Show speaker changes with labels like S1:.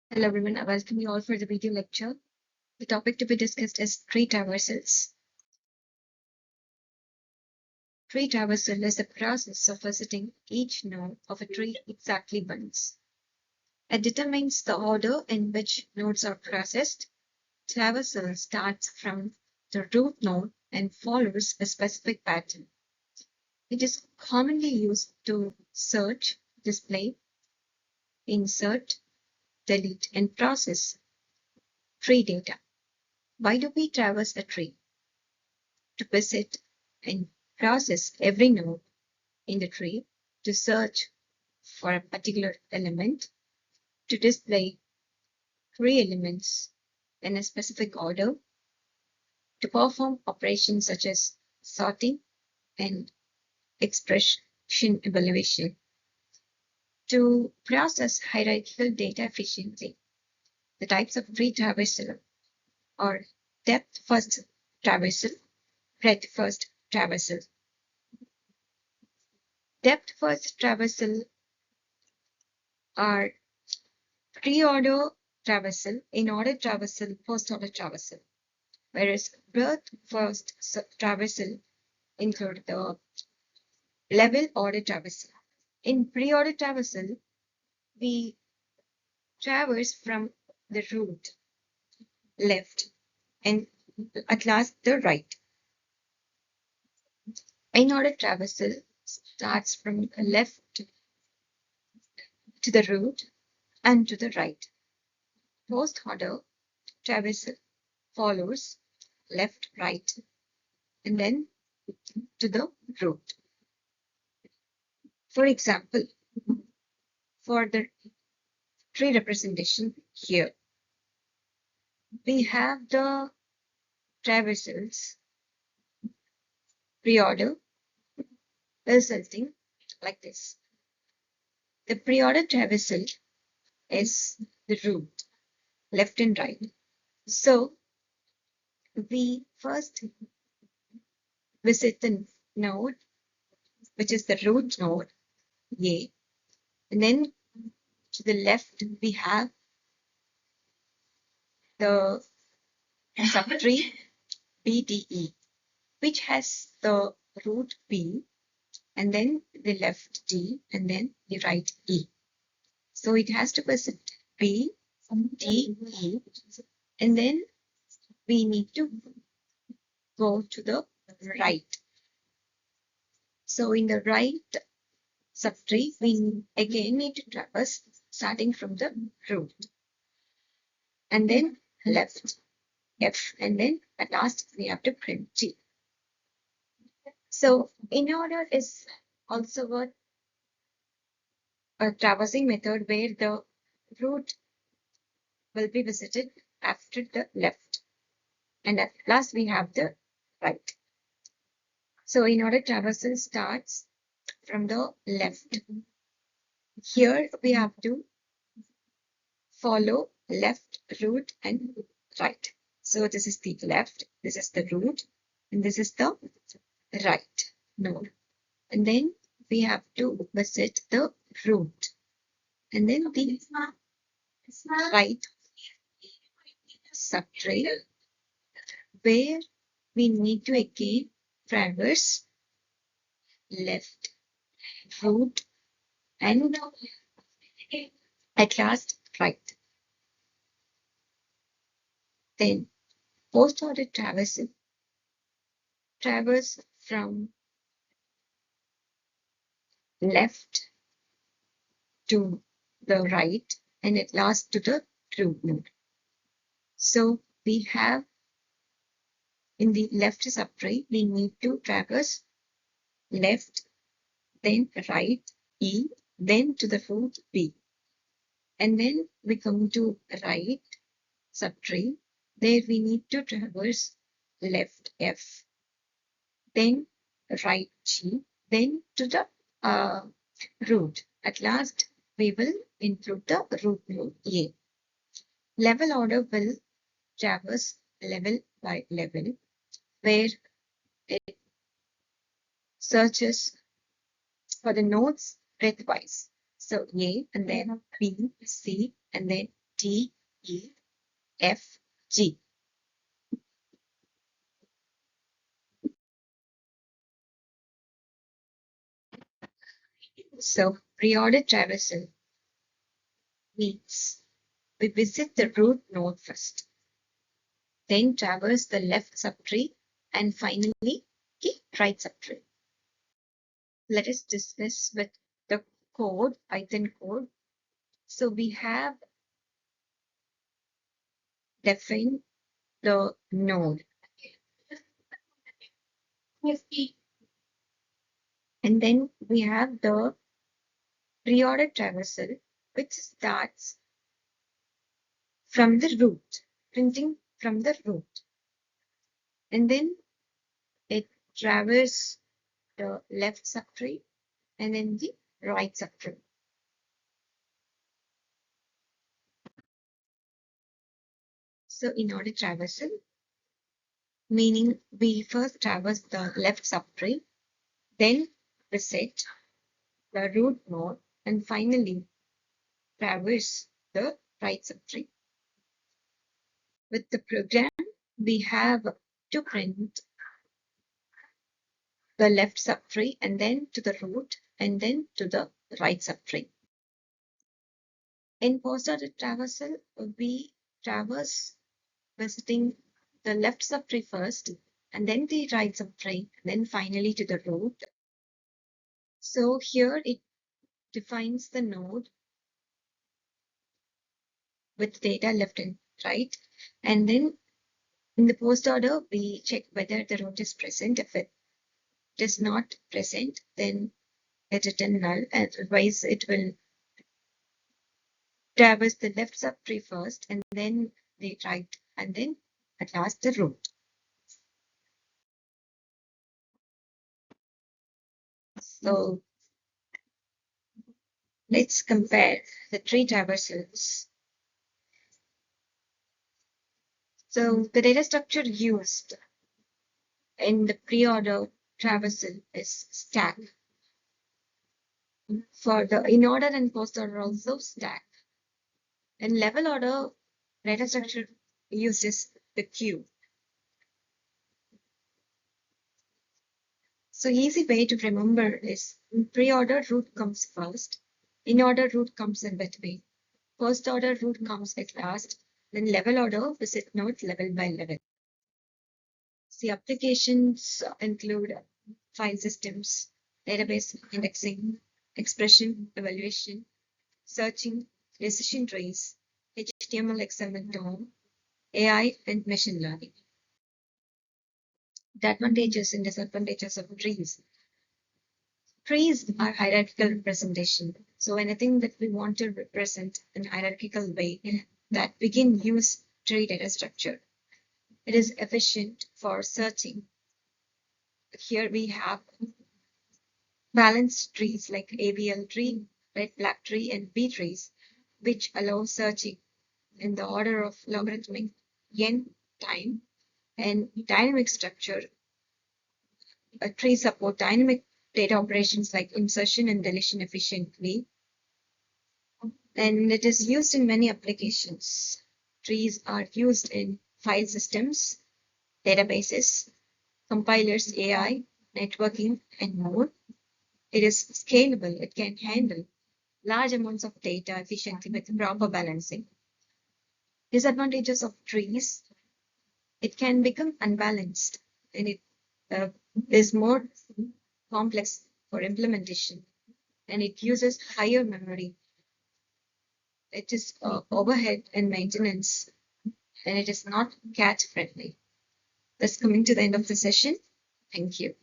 S1: Hello everyone, I welcome you all for the video lecture. The topic to be discussed is tree traversals. Tree traversal is the process of visiting each node of a tree exactly once. It determines the order in which nodes are processed. Traversal starts from the root node and follows a specific pattern. It is commonly used to search, display, insert, delete, and process tree data. Why do we traverse a tree? To visit and process every node in the tree, to search for a particular element, to display three elements in a specific order, to perform operations such as sorting and expression evaluation, to process hierarchical data efficiently. The types of tree traversal are depth first traversal, breadth first traversal. Depth first traversal are pre-order traversal, in-order traversal, post-order traversal, whereas breadth first traversal include the level order traversal. In pre-order traversal, we traverse from the root left and at last the right. In-order traversal starts from the left to the root and to the right. Post-order traversal follows left, right, and then to the root. For example, for the tree representation here, we have the traversals pre-order resulting like this. The pre-order traversal is the root, left and right. So we first visit the node, which is the root node, A, and then to the left we have the subtree BDE, which has the root B, and then the left D, and then the right E. So it has to visit B, D, E, and then we need to go to the right. So in the right subtree, we again need to traverse starting from the root. And then left F, and then at last we have to print G. So in order is also a traversing method where the root will be visited after the left. And at last we have the right. So in order traversal starts from the left. Here we have to follow left, root, and right. So this is the left, this is the root, and this is the right node. And then we have to visit the root. And then the right subtree, where we need to again traverse left, root, and at last right. Then post-order traversal traverse from left to the right and at last to the root node. So we have in the left subtree, we need to traverse left, then right, E, then to the root B. And then we come to right subtree, there we need to traverse left F, then right G, then to the root. At last, we will include the root node A. Level order will traverse level by level, where it searches for the nodes breadthwise. So A, and then B, C, and then D, E, F, G. So pre-order traversal means we visit the root node first, then traverse the left subtree, and finally the right subtree. Let us discuss with the code, Python code. So we have defined the node. And then we have the pre-order traversal, which starts from the root, printing from the root. And then it traverses the left subtree and then the right subtree. So in order traversal, meaning we first traverse the left subtree, then visit the root node, and finally traverse the right subtree. With the program, we have to print the left subtree and then to the root and then to the right subtree. In post-order traversal, we traverse visiting the left subtree first and then the right subtree, and then finally to the root. So here it defines the node with data left and right. And then in the post order, we check whether the root is present. If it is not present, then it return null. Otherwise, it will traverse the left subtree first and then the right, and then at last the root. So let's compare the tree traversals. So the data structure used in the pre-order traversal is stack. For the in-order and post-order also stack. In level order, data structure uses the queue. So easy way to remember is pre-order root comes first, in-order root comes in between, post-order root comes at last, then level order visit nodes level by level. The applications include file systems, database indexing, expression evaluation, searching, decision trees, HTML, XML, DOM, AI, and machine learning. The advantages and disadvantages of trees. Trees are hierarchical representation. So anything that we want to represent in a hierarchical way, that we can use tree data structure. It is efficient for searching. Here we have balanced trees like ABL tree, red black tree, and B trees, which allow searching in the order of logarithmic n time, and dynamic structure. A tree support dynamic data operations like insertion and deletion efficiently, and it is used in many applications. Trees are used in file systems, databases, compilers, AI, networking, and more. It is scalable. It can handle large amounts of data efficiently with proper balancing. Disadvantages of trees: it can become unbalanced, and it uh, is more complex for implementation, and it uses higher memory. It is overhead and maintenance, and it is not cat friendly. Thus, coming to the end of the session. Thank you.